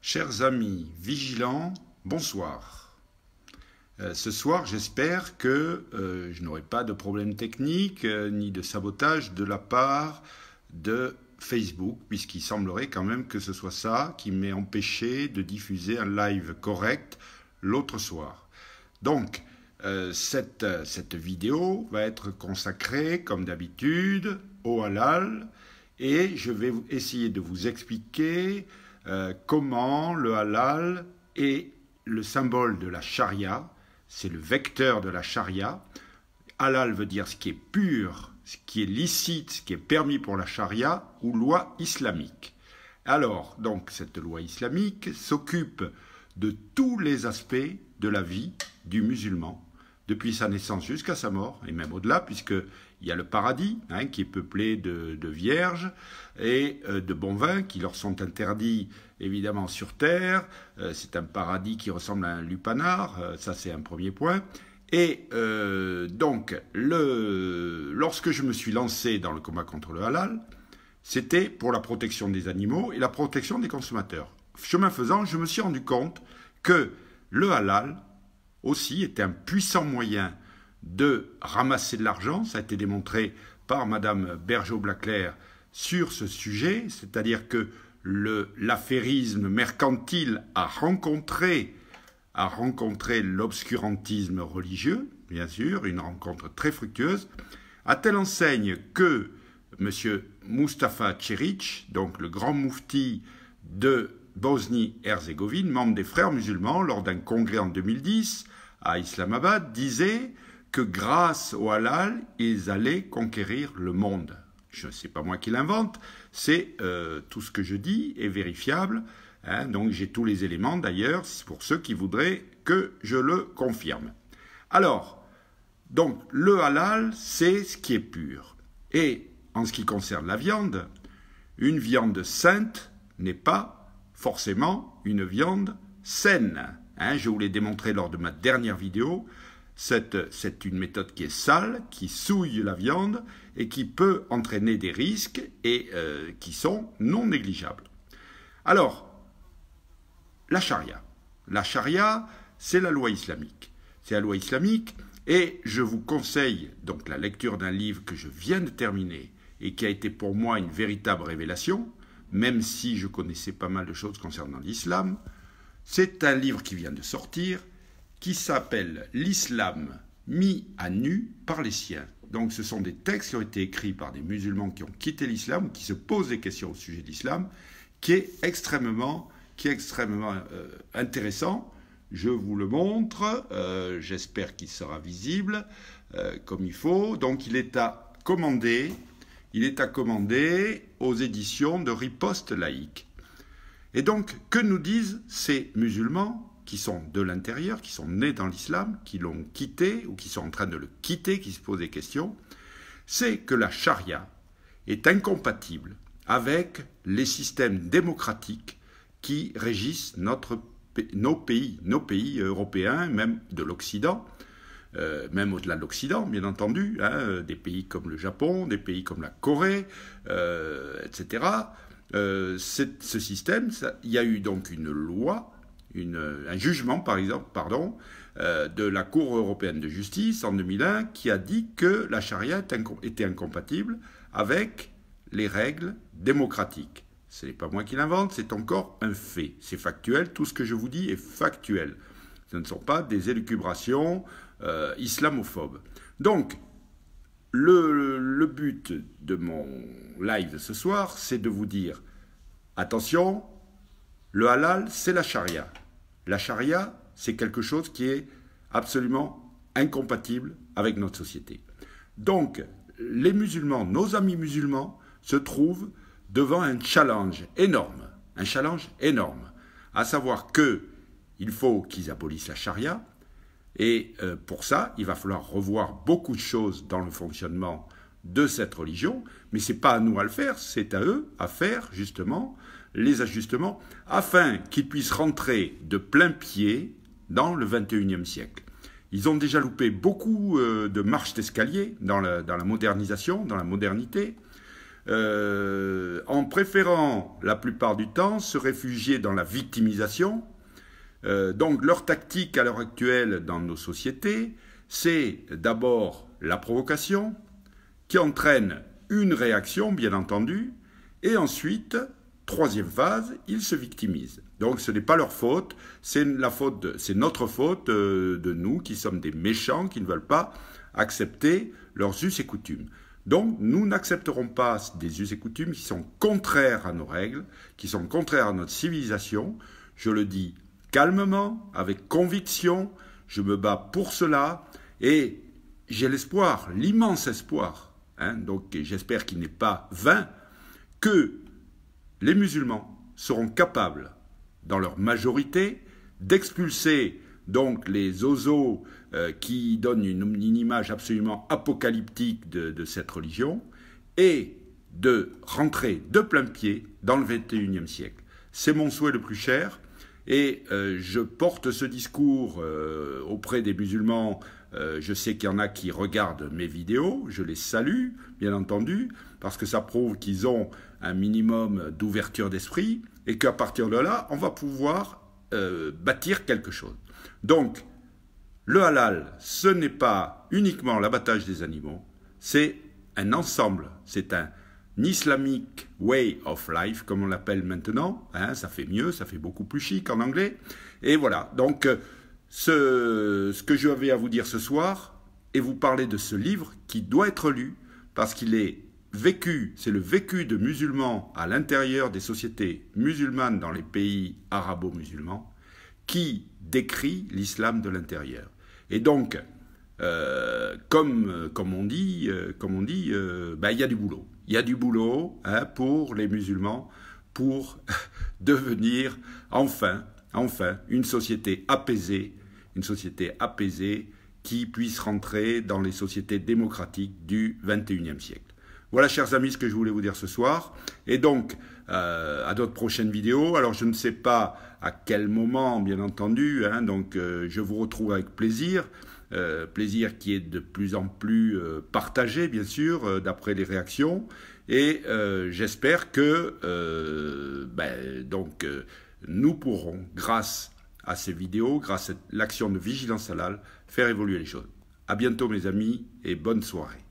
Chers amis vigilants, bonsoir. Ce soir, j'espère que je n'aurai pas de problème technique ni de sabotage de la part de Facebook, puisqu'il semblerait quand même que ce soit ça qui m'ait empêché de diffuser un live correct l'autre soir. Donc, cette vidéo va être consacrée, comme d'habitude, au halal, et je vais essayer de vous expliquer comment le halal est le symbole de la charia, c'est le vecteur de la charia. Halal veut dire ce qui est pur, ce qui est licite, ce qui est permis pour la charia ou loi islamique. Alors, donc, cette loi islamique s'occupe de tous les aspects de la vie du musulman, depuis sa naissance jusqu'à sa mort, et même au-delà, puisqu'il y a le paradis, qui est peuplé de vierges et de bons vins qui leur sont interdits, évidemment, sur terre. C'est un paradis qui ressemble à un lupanar, ça c'est un premier point. Et donc, lorsque je me suis lancé dans le combat contre le halal, c'était pour la protection des animaux et la protection des consommateurs. Chemin faisant, je me suis rendu compte que le halal aussi était un puissant moyen de ramasser de l'argent. Ça a été démontré par Madame Bergeau-Blaclair sur ce sujet, c'est-à-dire que l'affairisme mercantile a rencontré l'obscurantisme religieux, bien sûr, une rencontre très fructueuse, à telle enseigne que M. Mustafa Čerić, donc le grand moufti de Bosnie-Herzégovine, membre des Frères musulmans, lors d'un congrès en 2010 à Islamabad, disait que grâce au halal, ils allaient conquérir le monde. Ce n'est pas moi qui l'invente, c'est tout ce que je dis est vérifiable. Donc j'ai tous les éléments d'ailleurs, pour ceux qui voudraient que je le confirme. Alors, donc le halal, c'est ce qui est pur. Et en ce qui concerne la viande, une viande sainte n'est pas forcément une viande saine. Je vous l'ai démontré lors de ma dernière vidéo. C'est une méthode qui est sale, qui souille la viande et qui peut entraîner des risques et qui sont non négligeables. Alors, la charia. La charia, c'est la loi islamique. C'est la loi islamique et je vous conseille donc la lecture d'un livre que je viens de terminer et qui a été pour moi une véritable révélation, même si je connaissais pas mal de choses concernant l'islam. C'est un livre qui vient de sortir, qui s'appelle « L'islam mis à nu par les siens ». Donc ce sont des textes qui ont été écrits par des musulmans qui ont quitté l'islam, qui se posent des questions au sujet de l'islam, qui est extrêmement intéressant. Je vous le montre, j'espère qu'il sera visible comme il faut. Donc il est à commander aux éditions de Riposte laïque. Et donc, que nous disent ces musulmans qui sont de l'intérieur, qui sont nés dans l'islam, qui l'ont quitté ou qui sont en train de le quitter, qui se posent des questions? C'est que la charia est incompatible avec les systèmes démocratiques qui régissent nos pays européens, même de l'Occident, même au-delà de l'Occident, bien entendu, des pays comme le Japon, des pays comme la Corée, etc. Ce système, il y a eu donc une loi, un jugement, de la Cour européenne de justice en 2001 qui a dit que la charia était incompatible avec les règles démocratiques. Ce n'est pas moi qui l'invente, c'est encore un fait. C'est factuel, tout ce que je vous dis est factuel. Ce ne sont pas des élucubrations islamophobes. Donc, le but de mon live ce soir, c'est de vous dire, attention, le halal, c'est la charia. La charia, c'est quelque chose qui est absolument incompatible avec notre société. Donc, les musulmans, nos amis musulmans, se trouvent devant un challenge énorme, à savoir qu'il faut qu'ils abolissent la charia, et pour ça, il va falloir revoir beaucoup de choses dans le fonctionnement de cette religion, mais ce n'est pas à nous à le faire, c'est à eux à faire justement les ajustements afin qu'ils puissent rentrer de plein pied dans le XXIe siècle. Ils ont déjà loupé beaucoup de marches d'escalier dans la modernisation, dans la modernité. en préférant la plupart du temps se réfugier dans la victimisation. Donc leur tactique à l'heure actuelle dans nos sociétés, c'est d'abord la provocation, qui entraîne une réaction, bien entendu, et ensuite, troisième phase, ils se victimisent. Donc ce n'est pas leur faute, c'est notre faute de nous qui sommes des méchants, qui ne veulent pas accepter leurs us et coutumes. Donc nous n'accepterons pas des us et coutumes qui sont contraires à nos règles, qui sont contraires à notre civilisation. Je le dis calmement, avec conviction, je me bats pour cela, et j'ai l'espoir, l'immense espoir, donc j'espère qu'il n'est pas vain, que les musulmans seront capables, dans leur majorité, d'expulser donc les oiseaux qui donnent une image absolument apocalyptique de cette religion et de rentrer de plein pied dans le XXIe siècle. C'est mon souhait le plus cher et je porte ce discours auprès des musulmans. Je sais qu'il y en a qui regardent mes vidéos, je les salue, bien entendu, parce que ça prouve qu'ils ont un minimum d'ouverture d'esprit et qu'à partir de là, on va pouvoir bâtir quelque chose. Donc, le halal, ce n'est pas uniquement l'abattage des animaux, c'est un ensemble, c'est un Islamic way of life, comme on l'appelle maintenant, ça fait mieux, ça fait beaucoup plus chic en anglais, et voilà, donc ce que je vais à vous dire ce soir, et vous parler de ce livre qui doit être lu, parce qu'il est vécu, c'est le vécu de musulmans à l'intérieur des sociétés musulmanes dans les pays arabo-musulmans, qui décrit l'islam de l'intérieur. Et donc, comme on dit, il y a du boulot. Il y a du boulot pour les musulmans pour devenir enfin une société apaisée qui puisse rentrer dans les sociétés démocratiques du XXIe siècle. Voilà, chers amis, ce que je voulais vous dire ce soir. Et donc, à d'autres prochaines vidéos. Alors, je ne sais pas à quel moment, bien entendu, donc je vous retrouve avec plaisir. Plaisir qui est de plus en plus partagé, bien sûr, d'après les réactions. Et j'espère que nous pourrons, grâce à ces vidéos, grâce à l'action de Vigilance Halal, faire évoluer les choses. À bientôt, mes amis, et bonne soirée.